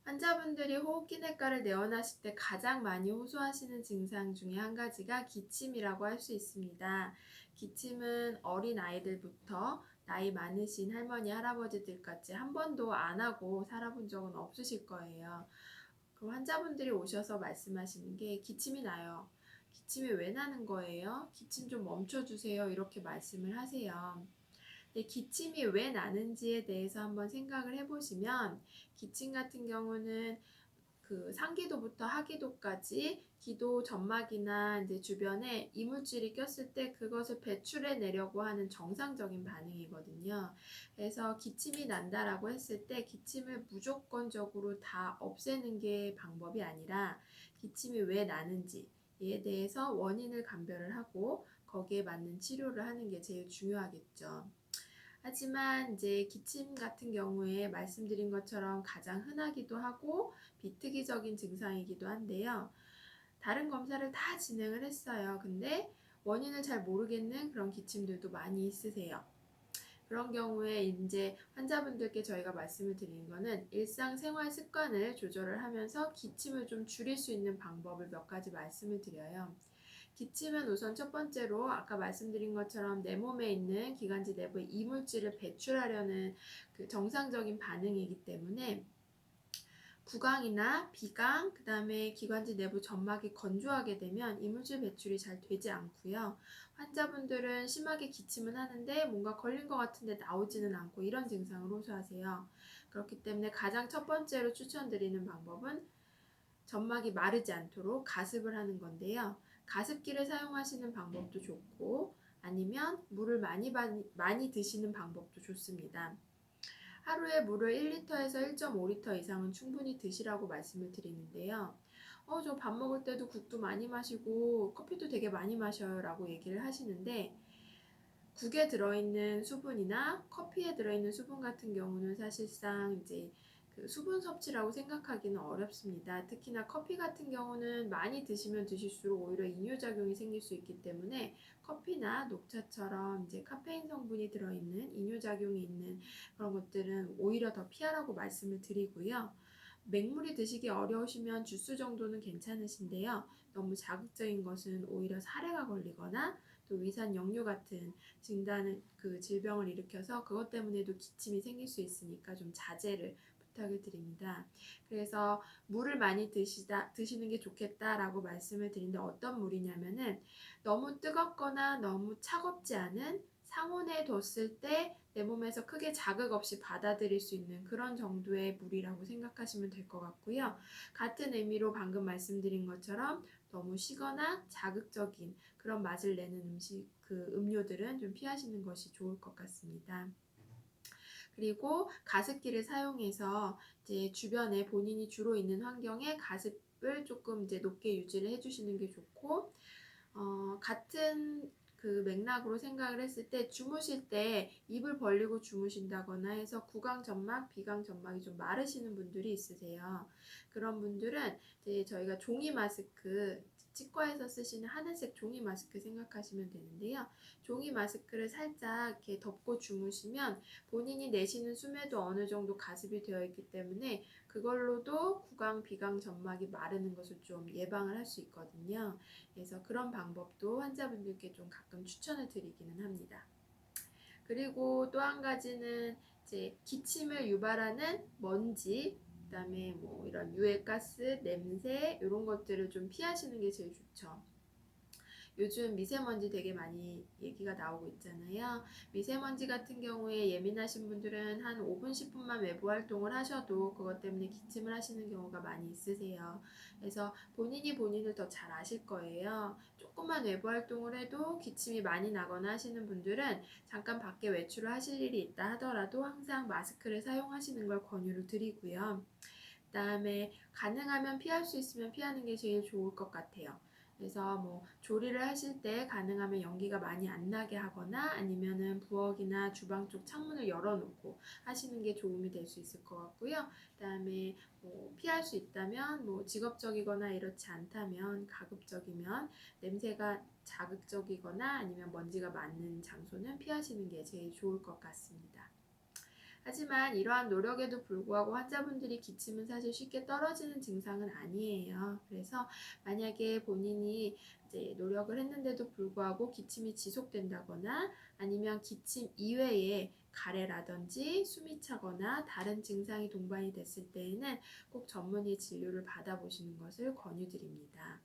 환자분들이 호흡기내과를 내원하실 때 가장 많이 호소하시는 증상 중에 한 가지가 기침이라고 할 수 있습니다. 기침은 어린 아이들부터 나이 많으신 할머니, 할아버지들까지 한 번도 안 하고 살아본 적은 없으실 거예요. 그럼 환자분들이 오셔서 말씀하시는 게 기침이 나요. 기침이 왜 나는 거예요? 기침 좀 멈춰주세요. 이렇게 말씀을 하세요. 근데 기침이 왜 나는지에 대해서 한번 생각을 해보시면 기침 같은 경우는 그 상기도부터 하기도까지 기도 점막이나 이제 주변에 이물질이 꼈을 때 그것을 배출해 내려고 하는 정상적인 반응이거든요. 그래서 기침이 난다라고 했을 때 기침을 무조건적으로 다 없애는 게 방법이 아니라 기침이 왜 나는지에 대해서 원인을 감별을 하고 거기에 맞는 치료를 하는 게 제일 중요하겠죠. 하지만 이제 기침 같은 경우에 말씀드린 것처럼 가장 흔하기도 하고 비특이적인 증상이기도 한데요. 다른 검사를 다 진행을 했어요. 근데 원인을 잘 모르겠는 그런 기침들도 많이 있으세요. 그런 경우에 이제 환자분들께 저희가 말씀을 드리는 거는 일상생활 습관을 조절을 하면서 기침을 좀 줄일 수 있는 방법을 몇 가지 말씀을 드려요. 기침은 우선 첫 번째로 아까 말씀드린 것처럼 내 몸에 있는 기관지 내부의 이물질을 배출하려는 그 정상적인 반응이기 때문에 구강이나 비강, 그 다음에 기관지 내부 점막이 건조하게 되면 이물질 배출이 잘 되지 않고요. 환자분들은 심하게 기침은 하는데 뭔가 걸린 것 같은데 나오지는 않고 이런 증상을 호소하세요. 그렇기 때문에 가장 첫 번째로 추천드리는 방법은 점막이 마르지 않도록 가습을 하는 건데요. 가습기를 사용하시는 방법도 좋고 아니면 물을 많이 드시는 방법도 좋습니다. 하루에 물을 1리터에서 1.5리터 이상은 충분히 드시라고 말씀을 드리는데요. 저 밥 먹을 때도 국도 많이 마시고 커피도 되게 많이 마셔요 라고 얘기를 하시는데 국에 들어있는 수분이나 커피에 들어있는 수분 같은 경우는 사실상 이제 그 수분 섭취라고 생각하기는 어렵습니다. 특히나 커피 같은 경우는 많이 드시면 드실수록 오히려 이뇨작용이 생길 수 있기 때문에 커피나 녹차처럼 이제 카페인 성분이 들어있는 이뇨작용이 있는 그런 것들은 오히려 더 피하라고 말씀을 드리고요. 맹물이 드시기 어려우시면 주스 정도는 괜찮으신데요. 너무 자극적인 것은 오히려 사례가 걸리거나 또 위산 역류 같은 진단은 그 질병을 일으켜서 그것 때문에도 기침이 생길 수 있으니까 좀 자제를 부탁을 드립니다. 그래서 물을 많이 드시는 게 좋겠다라고 말씀을 드리는데 어떤 물이냐면은 너무 뜨겁거나 너무 차갑지 않은 상온에 뒀을 때 내 몸에서 크게 자극 없이 받아들일 수 있는 그런 정도의 물이라고 생각하시면 될 것 같고요. 같은 의미로 방금 말씀드린 것처럼 너무 시거나 자극적인 그런 맛을 내는 음료들은 좀 피하시는 것이 좋을 것 같습니다. 그리고 가습기를 사용해서 이제 주변에 본인이 주로 있는 환경에 가습을 조금 이제 높게 유지를 해주시는 게 좋고, 같은 그 맥락으로 생각을 했을 때 주무실 때 입을 벌리고 주무신다거나 해서 구강 점막, 비강 점막이 좀 마르시는 분들이 있으세요. 그런 분들은 이제 저희가 종이 마스크, 치과에서 쓰시는 하늘색 종이 마스크 생각하시면 되는데요. 종이 마스크를 살짝 이렇게 덮고 주무시면 본인이 내쉬는 숨에도 어느 정도 가습이 되어 있기 때문에 그걸로도 구강, 비강 점막이 마르는 것을 좀 예방을 할 수 있거든요. 그래서 그런 방법도 환자분들께 좀 가끔 추천을 드리기는 합니다. 그리고 또 한 가지는 이제 기침을 유발하는 먼지, 그다음에 뭐 이런 유해가스, 냄새 이런 것들을 좀 피하시는 게 제일 좋죠. 요즘 미세먼지 되게 많이 얘기가 나오고 있잖아요. 미세먼지 같은 경우에 예민하신 분들은 한 5분, 10분만 외부 활동을 하셔도 그것 때문에 기침을 하시는 경우가 많이 있으세요. 그래서 본인이 본인을 더 잘 아실 거예요. 조금만 외부 활동을 해도 기침이 많이 나거나 하시는 분들은 잠깐 밖에 외출을 하실 일이 있다 하더라도 항상 마스크를 사용하시는 걸 권유를 드리고요. 그다음에 가능하면 피할 수 있으면 피하는 게 제일 좋을 것 같아요. 그래서 뭐 조리를 하실 때 가능하면 연기가 많이 안 나게 하거나 아니면은 부엌이나 주방 쪽 창문을 열어놓고 하시는 게 도움이 될 수 있을 것 같고요. 그다음에 뭐 피할 수 있다면 뭐 직업적이거나 이렇지 않다면 가급적이면 냄새가 자극적이거나 아니면 먼지가 많은 장소는 피하시는 게 제일 좋을 것 같습니다. 하지만 이러한 노력에도 불구하고 환자분들이 기침은 사실 쉽게 떨어지는 증상은 아니에요. 그래서 만약에 본인이 이제 노력을 했는데도 불구하고 기침이 지속된다거나 아니면 기침 이외에 가래라든지 숨이 차거나 다른 증상이 동반이 됐을 때에는 꼭 전문의 진료를 받아보시는 것을 권유드립니다.